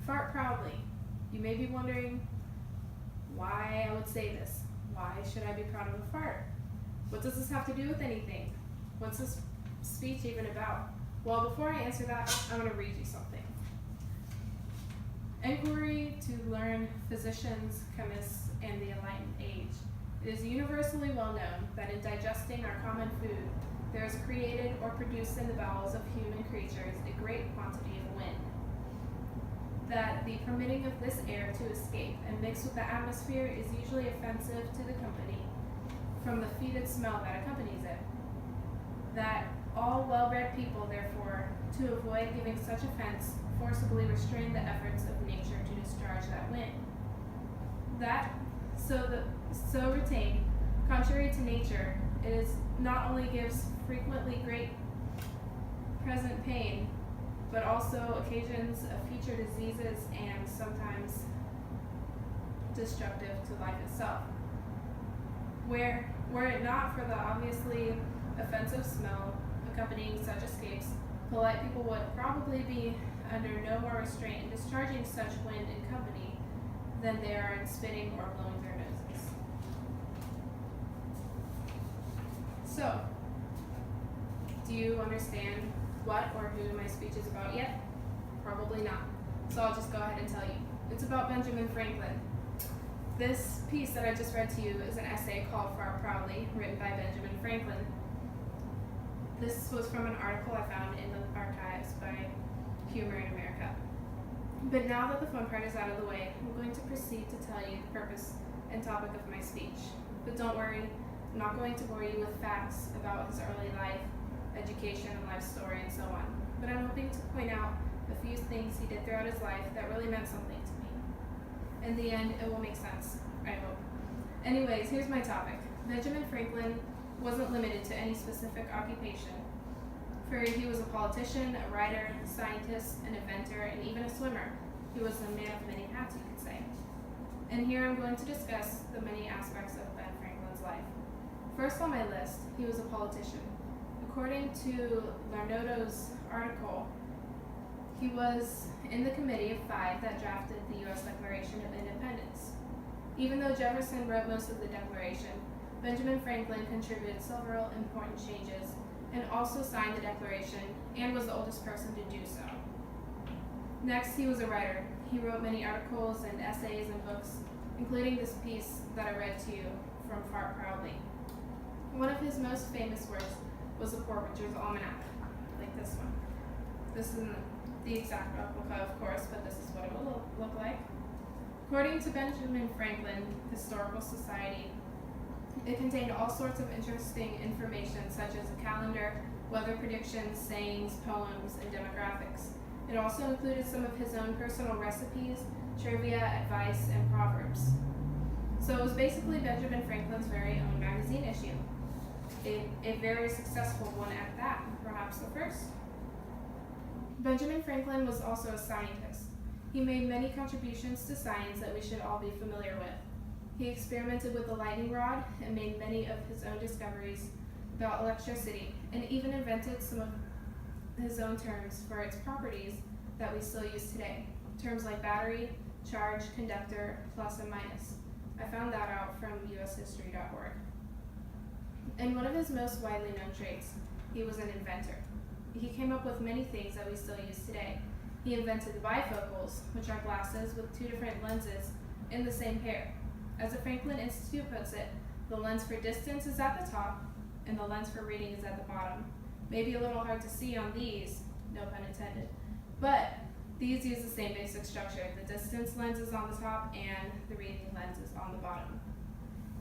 Fart proudly. You may be wondering why I would say this. Why should I be proud of a fart? What does this have to do with anything? What's this speech even about? Well, before I answer that, I'm going to read you something. Inquiry to learn physicians, chemists, and the enlightened age. It is universally well known that in digesting our common food, there is created or produced in the bowels of human creatures a great quantity of wind. That the permitting of this air to escape and mix with the atmosphere is usually offensive to the company from the fetid smell that accompanies it. That all well-bred people, therefore, to avoid giving such offense, forcibly restrain the efforts of nature to discharge that wind. That, so retained, contrary to nature, it is not only gives frequently great present pain, but also occasions of future diseases and sometimes destructive to life itself. Were it not for the obviously offensive smell accompanying such escapes, polite people would probably be under no more restraint in discharging such wind in company than they are in spitting or blowing their noses. So, do you understand what or who my speech is about yet? Probably not. So I'll just go ahead and tell you. It's about Benjamin Franklin. This piece that I just read to you is an essay called Fart Proudly, written by Benjamin Franklin. This was from an article I found in the archives by Humor in America. But now that the fun part is out of the way, I'm going to proceed to tell you the purpose and topic of my speech. But don't worry, I'm not going to bore you with facts about his early life, education, and life story, and so on. But I'm hoping to point out a few things he did throughout his life that really meant something to me. In the end, it will make sense, I hope. Anyways, here's my topic. Benjamin Franklin wasn't limited to any specific occupation, for he was a politician, a writer, a scientist, an inventor, and even a swimmer. He was a man of many hats, you could say. And here I'm going to discuss the many aspects of Ben Franklin's life. First on my list, he was a politician. According to Larnaudeau's article, he was in the committee of 5 that drafted the U.S. Declaration of Independence. Even though Jefferson wrote most of the Declaration, Benjamin Franklin contributed several important changes and also signed the Declaration and was the oldest person to do so. Next, he was a writer. He wrote many articles and essays and books, including this piece that I read to you from Fart Proudly. One of his most famous works was the Poor Richard's Almanac, like this one. This isn't the exact replica, of course, but this is what it will look like. According to Benjamin Franklin Historical Society, it contained all sorts of interesting information such as a calendar, weather predictions, sayings, poems, and demographics. It also included some of his own personal recipes, trivia, advice, and proverbs. So it was basically Benjamin Franklin's very own magazine issue. A very successful one at that, perhaps the first. Benjamin Franklin was also a scientist. He made many contributions to science that we should all be familiar with. He experimented with the lightning rod and made many of his own discoveries about electricity, and even invented some of his own terms for its properties that we still use today. Terms like battery, charge, conductor, plus and minus. I found that out from ushistory.org. And one of his most widely known traits, he was an inventor. He came up with many things that we still use today. He invented the bifocals, which are glasses with 2 different lenses in the same pair. As the Franklin Institute puts it, the lens for distance is at the top, and the lens for reading is at the bottom. Maybe a little hard to see on these, no pun intended, but these use the same basic structure. The distance lens is on the top, and the reading lens is on the bottom.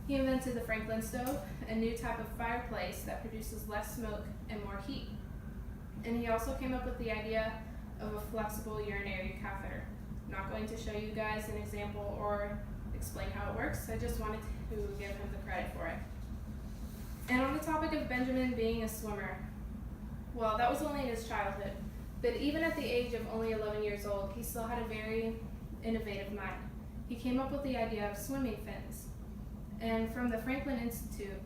He invented the Franklin stove, a new type of fireplace that produces less smoke and more heat. And he also came up with the idea of a flexible urinary catheter. I'm not going to show you guys an example or explain how it works. I just wanted to give him the credit for it. And on the topic of Benjamin being a swimmer, well, that was only in his childhood. But even at the age of only 11 years old, he still had a very innovative mind. He came up with the idea of swimming fins. And from the Franklin Institute,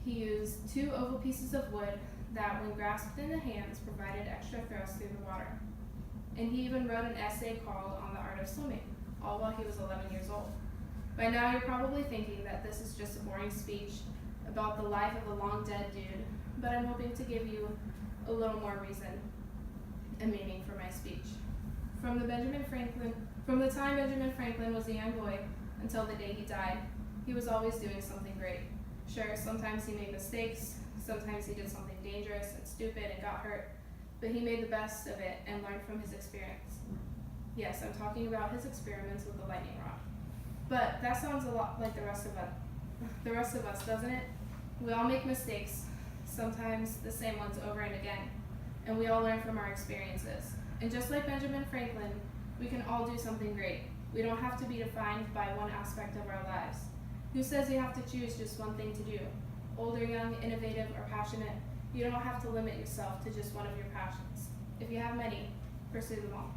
he used 2 oval pieces of wood that, when grasped in the hands, provided extra thrust through the water. And he even wrote an essay called On the Art of swimming, all while he was 11 years old. By now you're probably thinking that this is just a boring speech about the life of a long dead dude, but I'm hoping to give you a little more reason and meaning for my speech. From the time Benjamin Franklin was a young boy until the day he died, he was always doing something great. Sure, sometimes he made mistakes, sometimes he did something dangerous and stupid and got hurt, but he made the best of it and learned from his experience. Yes, I'm talking about his experiments with the lightning rod. But that sounds a lot like the rest of us, doesn't it? We all make mistakes, sometimes the same ones over and again, and we all learn from our experiences. And just like Benjamin Franklin, we can all do something great. We don't have to be defined by one aspect of our lives. Who says you have to choose just one thing to do? Old or young, innovative or passionate, you don't have to limit yourself to just one of your passions. If you have many, pursue them all.